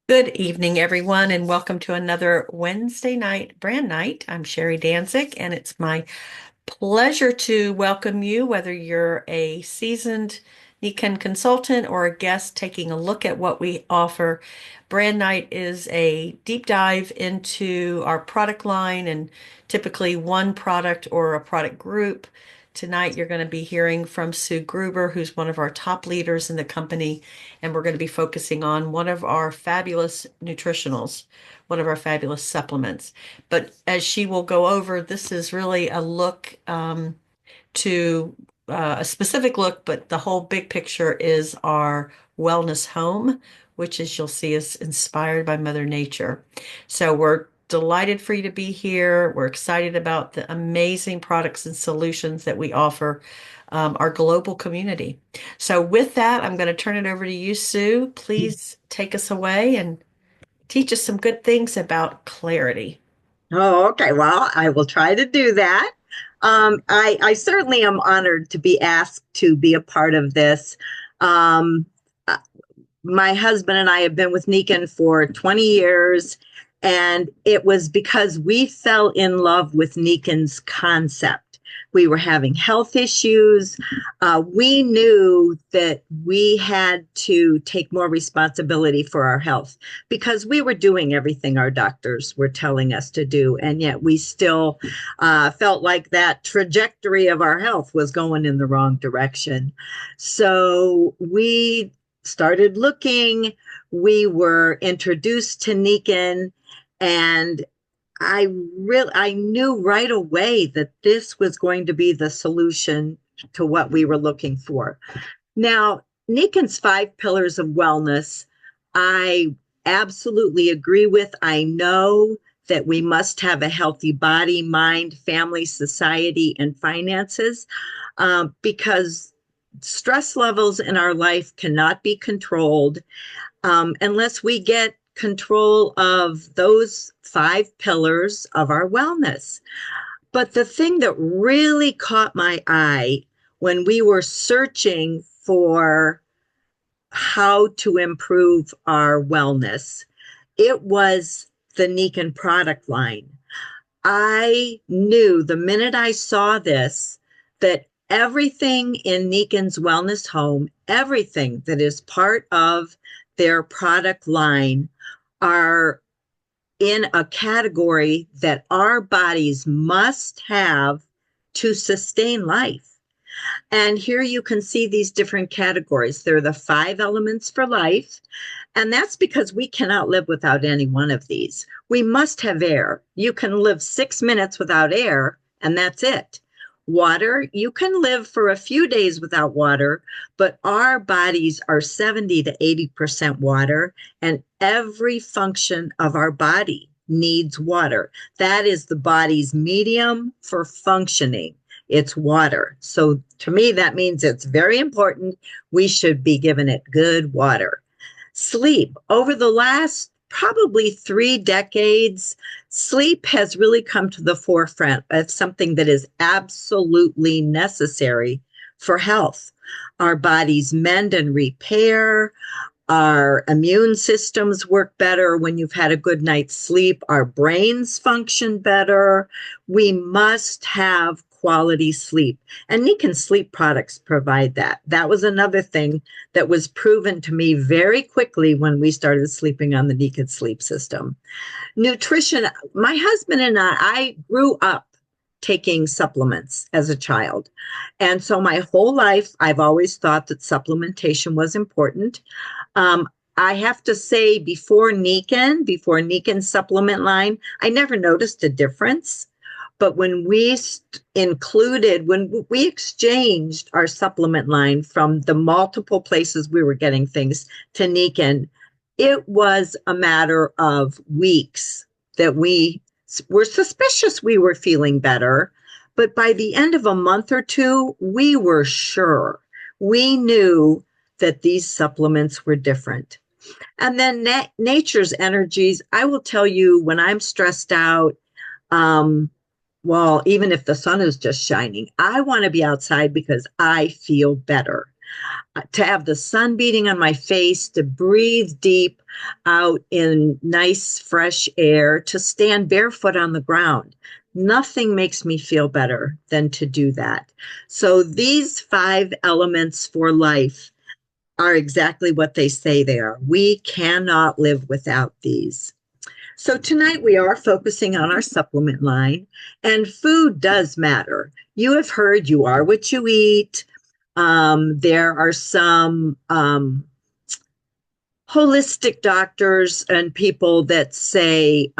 Good evening, everyone, and welcome to another Wednesday night brand night. I'm Sherry Danzig, and it's my pleasure to welcome you, whether you're a seasoned Nikken consultant or a guest taking a look at what we offer. Brand Night is a deep dive into our product line and typically one product or a product group. Tonight, you're going to be hearing from Sue Gruber, who's one of our top leaders in the company, and we're going to be focusing on one of our fabulous nutritionals, one of our fabulous supplements. But as she will go over, this is really a look to a specific look, but the whole big picture is our wellness home, which, as you'll see, is inspired by Mother Nature. So we're delighted for you to be here. We're excited about the amazing products and solutions that we offer our global community. So with that, I'm going to turn it over to you, Sue. Please take us away and teach us some good things about clarity. Oh, okay. Well, I will try to do that. I certainly am honored to be asked to be a part of this. Um, uh, my husband and I have been with Nikken for 20 years, and it was because we fell in love with Nikken's concept. We were having health issues. We knew that we had to take more responsibility for our health because we were doing everything our doctors were telling us to do. And yet we still felt like that trajectory of our health was going in the wrong direction. So we started looking. We were introduced to Nikken, and I knew right away that this was going to be the solution to what we were looking for. Now, Nikken's 5 pillars of wellness, I absolutely agree with. I know that we must have a healthy body, mind, family, society, and finances, because stress levels in our life cannot be controlled unless we get control of those 5 pillars of our wellness. But the thing that really caught my eye when we were searching for how to improve our wellness, it was the Nikken product line. I knew the minute I saw this that everything in Nikken's Wellness Home, everything that is part of their product line, are in a category that our bodies must have to sustain life. And here you can see these different categories. They're the 5 elements for life. And that's because we cannot live without any one of these. We must have air. You can live 6 minutes without air, and that's it. Water, you can live for a few days without water, but our bodies are 70 to 80% water, and every function of our body needs water. That is the body's medium for functioning. It's water. So to me, that means it's very important. We should be giving it good water. Sleep. Over the last probably 3 decades, sleep has really come to the forefront as something that is absolutely necessary for health. Our bodies mend and repair. Our immune systems work better when you've had a good night's sleep. Our brains function better. We must have quality sleep. And Nikken sleep products provide that. That was another thing that was proven to me very quickly when we started sleeping on the Nikken sleep system. Nutrition, my husband and I grew up taking supplements as a child. And so my whole life, I've always thought that supplementation was important. Um, I have to say, before Nikken supplement line, I never noticed a difference. But when when we exchanged our supplement line from the multiple places we were getting things to Nikken, it was a matter of weeks that we were suspicious we were feeling better. But by the end of a month or two, we were sure. We knew that these supplements were different. And then nature's energies. I will tell you, when I'm stressed out, um, well, even if the sun is just shining, I want to be outside because I feel better. To have the sun beating on my face, to breathe deep out in nice, fresh air, to stand barefoot on the ground. Nothing makes me feel better than to do that. So these five elements for life are exactly what they say they are. We cannot live without these. So tonight we are focusing on our supplement line, and food does matter. You have heard you are what you eat. There are some holistic doctors and people that say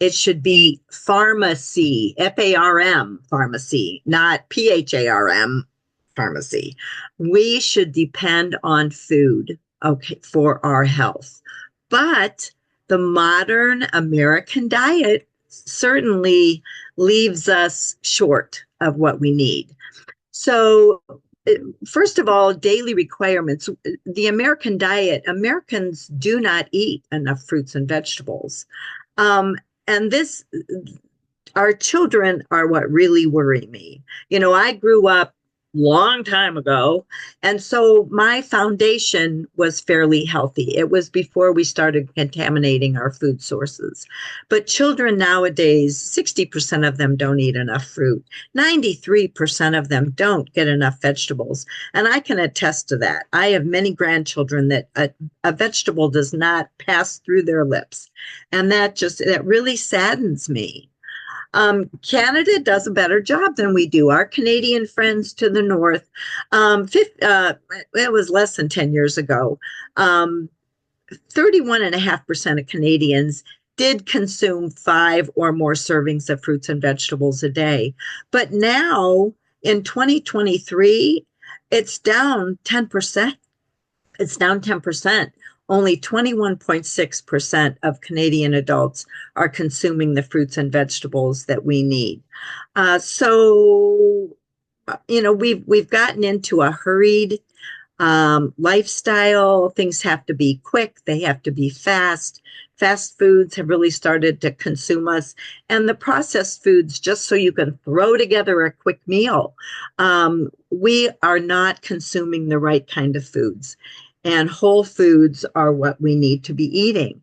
it should be pharmacy, F-A-R-M, pharmacy, not P-H-A-R-M, pharmacy. We should depend on food, okay, for our health. But the modern American diet certainly leaves us short of what we need. So, first of all, daily requirements. The American diet, Americans do not eat enough fruits and vegetables. Um, and this, our children are what really worry me. I grew up long time ago, and so my foundation was fairly healthy. It was before we started contaminating our food sources. But children nowadays, 60% of them don't eat enough fruit. 93% of them don't get enough vegetables. And I can attest to that. I have many grandchildren that a vegetable does not pass through their lips. And that really saddens me. Canada does a better job than we do. Our Canadian friends to the north, it was less than 10 years ago, 31.5% of Canadians did consume 5 or more servings of fruits and vegetables a day. But now in 2023, it's down 10%. It's down 10%. Only 21.6% of Canadian adults are consuming the fruits and vegetables that we need. We've gotten into a hurried lifestyle. Things have to be quick. They have to be fast. Fast foods have really started to consume us, and the processed foods, just so you can throw together a quick meal. We are not consuming the right kind of foods, and whole foods are what we need to be eating.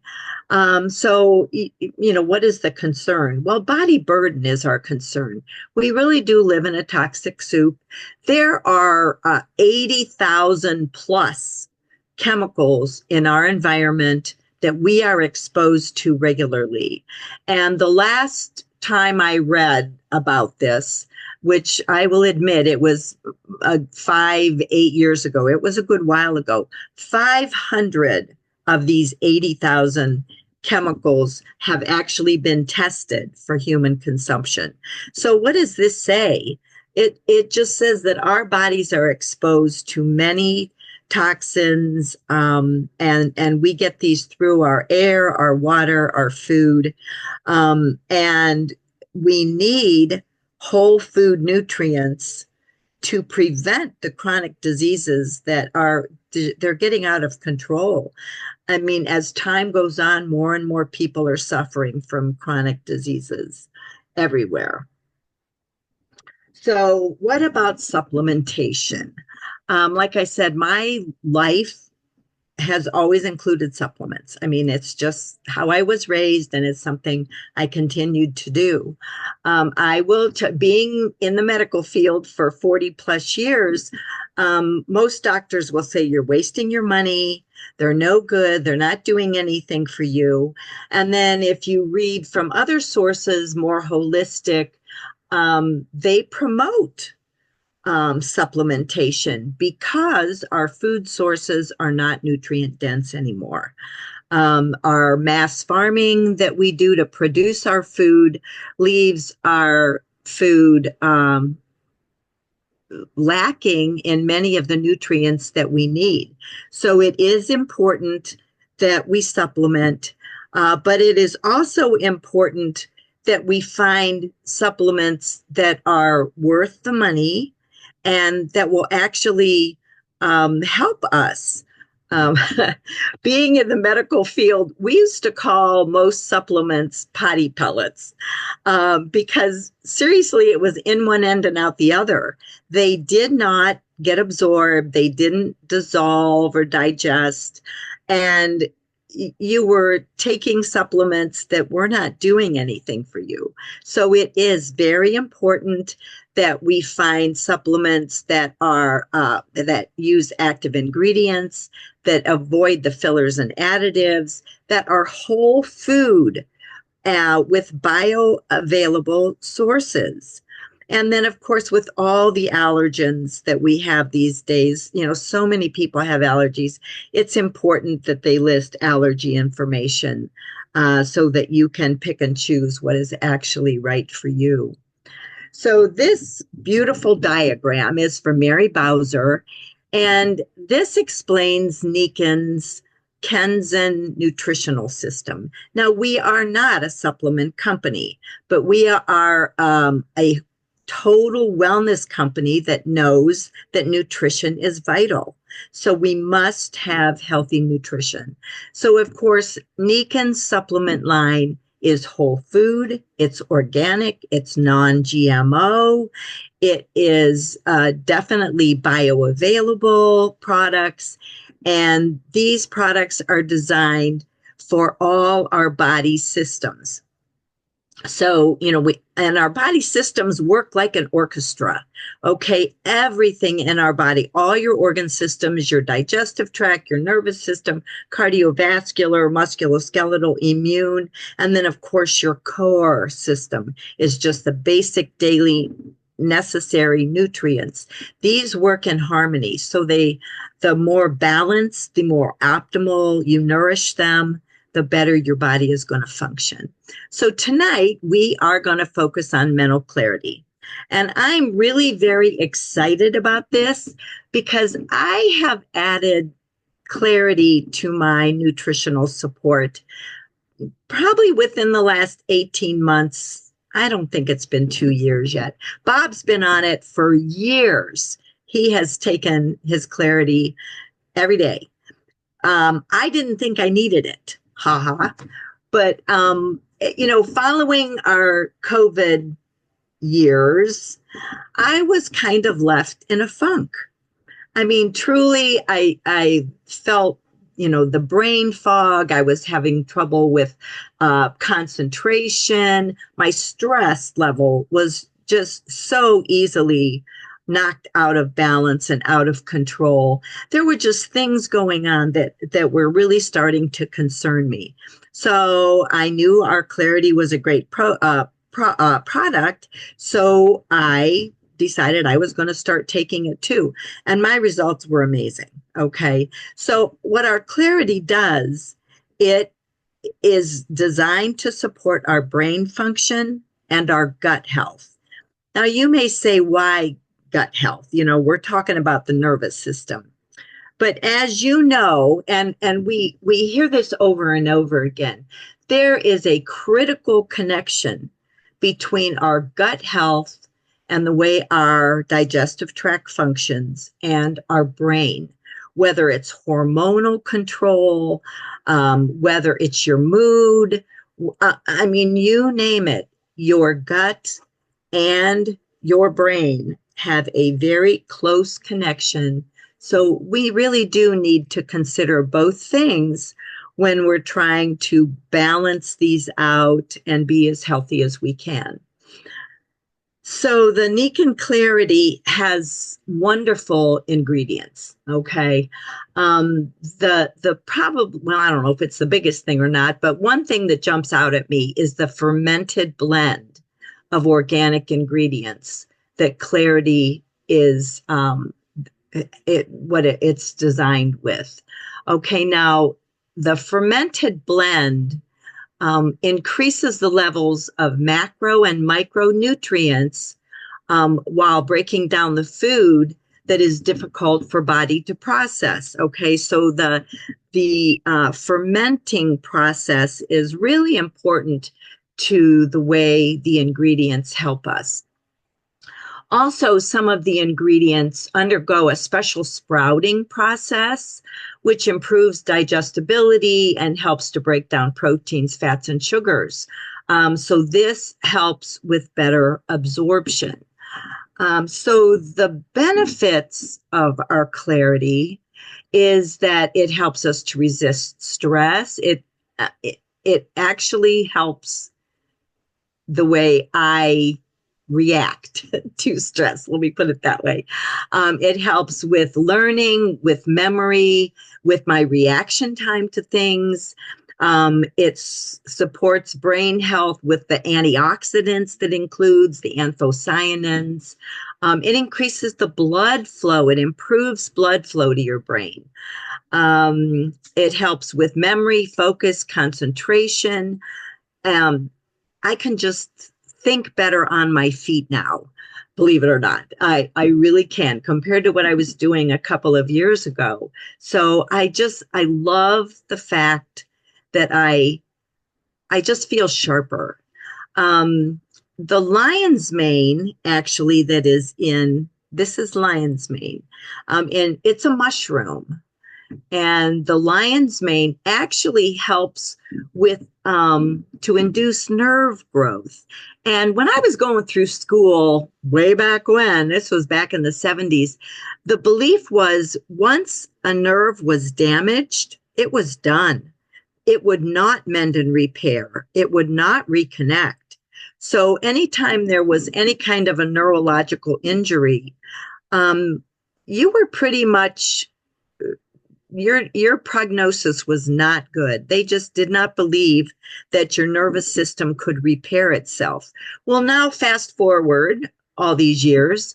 What is the concern? Well, body burden is our concern. We really do live in a toxic soup. There are 80,000 plus chemicals in our environment that we are exposed to regularly. And the last time I read about this, which I will admit it was 8 years ago, it was a good while ago, 500 of these 80,000 chemicals have actually been tested for human consumption. So what does this say? It just says that our bodies are exposed to many toxins, and we get these through our air, our water, our food, and we need whole food nutrients to prevent the chronic diseases they're getting out of control. I mean, as time goes on, more and more people are suffering from chronic diseases everywhere. So, what about supplementation? Like I said, my life has always included supplements. I mean, it's just how I was raised, and it's something I continued to do. Being in the medical field for 40 plus years, most doctors will say you're wasting your money. They're no good. They're not doing anything for you. And then if you read from other sources, more holistic, they promote supplementation because our food sources are not nutrient dense anymore. Our mass farming that we do to produce our food leaves our food lacking in many of the nutrients that we need. So it is important that we supplement, but it is also important that we find supplements that are worth the money and that will actually help us. Um, being in the medical field, we used to call most supplements potty pellets because seriously, it was in one end and out the other. They did not get absorbed, they didn't dissolve or digest. And you were taking supplements that were not doing anything for you. So it is very important that we find supplements that are that use active ingredients, that avoid the fillers and additives, that are whole food with bioavailable sources. And then, of course, with all the allergens that we have these days, so many people have allergies. It's important that they list allergy information so that you can pick and choose what is actually right for you. So this beautiful diagram is for Mary Bowser, and this explains Nikken's Kenzen nutritional system. Now, we are not a supplement company, but we are a total wellness company that knows that nutrition is vital. So we must have healthy nutrition. So, of course, Nikken's supplement line is whole food, it's organic, it's non GMO, it is definitely bioavailable products. And these products are designed for all our body systems. So, and our body systems work like an orchestra. Okay. Everything in our body, all your organ systems, your digestive tract, your nervous system, cardiovascular, musculoskeletal, immune, and then, of course, your core system is just the basic daily necessary nutrients. These work in harmony. So the more balanced, the more optimal you nourish them, the better your body is going to function. So tonight we are going to focus on mental clarity. And I'm really very excited about this because I have added clarity to my nutritional support probably within the last 18 months. I don't think it's been 2 years yet. Bob's been on it for years. He has taken his clarity every day. I didn't think I needed it. Ha ha. But, following our COVID years, I was kind of left in a funk. I mean, truly, I felt, the brain fog. I was having trouble with concentration. My stress level was just so easily knocked out of balance and out of control. There were just things going on that were really starting to concern me. So I knew our clarity was a great product. So I decided I was going to start taking it too. And my results were amazing. Okay. So what our clarity does, it is designed to support our brain function and our gut health. Now you may say, why gut health? We're talking about the nervous system. But as you know, and we hear this over and over again, there is a critical connection between our gut health and the way our digestive tract functions and our brain, whether it's hormonal control, whether it's your mood. I mean, you name it, your gut and your brain have a very close connection. So we really do need to consider both things when we're trying to balance these out and be as healthy as we can. So the Nikken Clarity has wonderful ingredients. Okay, the probably, well, I don't know if it's the biggest thing or not, but one thing that jumps out at me is the fermented blend of organic ingredients that Clarity is it's designed with. Okay, now the fermented blend increases the levels of macro and micronutrients while breaking down the food that is difficult for body to process. Okay, so the fermenting process is really important to the way the ingredients help us. Also, some of the ingredients undergo a special sprouting process, which improves digestibility and helps to break down proteins, fats, and sugars. So, this helps with better absorption. So, the benefits of our clarity is that it helps us to resist stress. It actually helps the way I react to stress. Let me put it that way. It helps with learning, with memory, with my reaction time to things. It supports brain health with the antioxidants that includes the anthocyanins. It increases the blood flow. It improves blood flow to your brain. It helps with memory, focus, concentration. Um, I can just think better on my feet now, believe it or not. I really can compared to what I was doing a couple of years ago. So I love the fact that I just feel sharper. The lion's mane, actually, that is in this is lion's mane, and it's a mushroom. And the lion's mane actually helps with to induce nerve growth. And when I was going through school way back when, this was back in the 70s, the belief was once a nerve was damaged, it was done. It would not mend and repair. It would not reconnect. So anytime there was any kind of a neurological injury, um, you were pretty much your prognosis was not good. They just did not believe that your nervous system could repair itself. Well, now fast forward all these years,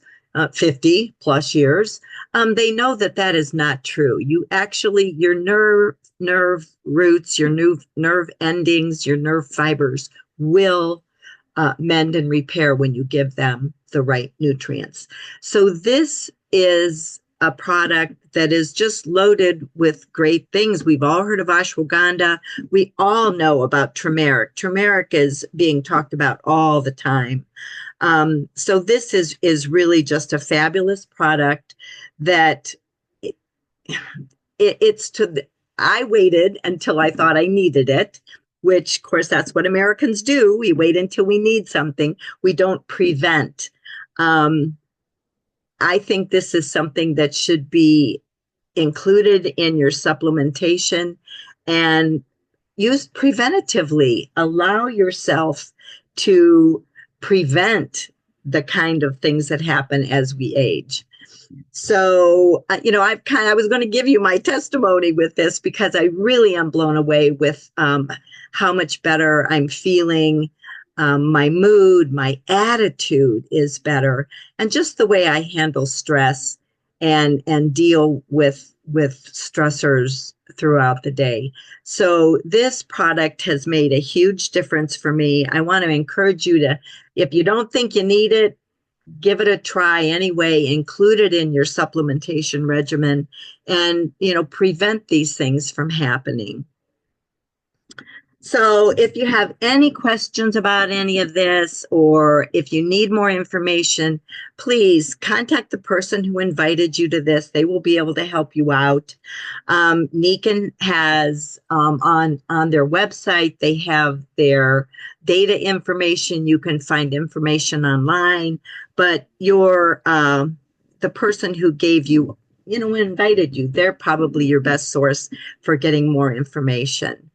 50 plus years, they know that that is not true. You actually, your nerve roots, your nerve endings, your nerve fibers will mend and repair when you give them the right nutrients. So this is a product that is just loaded with great things. We've all heard of ashwagandha. We all know about turmeric. Turmeric is being talked about all the time. So this is really just a fabulous product that it, it's to the, I waited until I thought I needed it, which of course that's what Americans do. We wait until we need something. We don't prevent. Um, I think this is something that should be included in your supplementation and used preventatively. Allow yourself to prevent the kind of things that happen as we age. So, I was going to give you my testimony with this because I really am blown away with how much better I'm feeling. My mood, my attitude is better, and just the way I handle stress and deal with stressors throughout the day. So this product has made a huge difference for me. I want to encourage you to, if you don't think you need it, give it a try anyway, include it in your supplementation regimen, and prevent these things from happening. So if you have any questions about any of this, or if you need more information, please contact the person who invited you to this. They will be able to help you out. Nikken has on their website, they have their data information. You can find information online, but the person who gave you, who invited you, they're probably your best source for getting more information.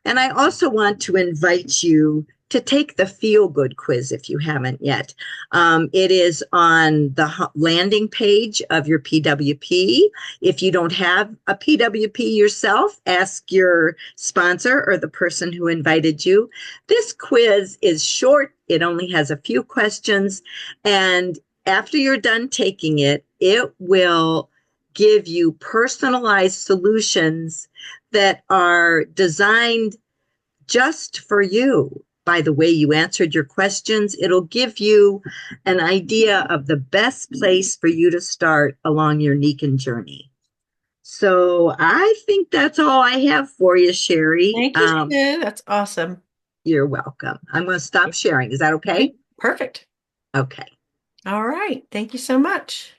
And I also want to invite you to take the Feel Good quiz if you haven't yet. It is on the landing page of your PWP. If you don't have a PWP yourself, ask your sponsor or the person who invited you. This quiz is short. It only has a few questions. And after you're done taking it, it will give you personalized solutions that are designed just for you. By the way you answered your questions, it'll give you an idea of the best place for you to start along your Nikken journey. So I think that's all I have for you, Sherry. Thank you, Sue. That's awesome. You're welcome. I'm going to stop sharing. Is that okay? Okay, perfect. Okay. All right. Thank you so much.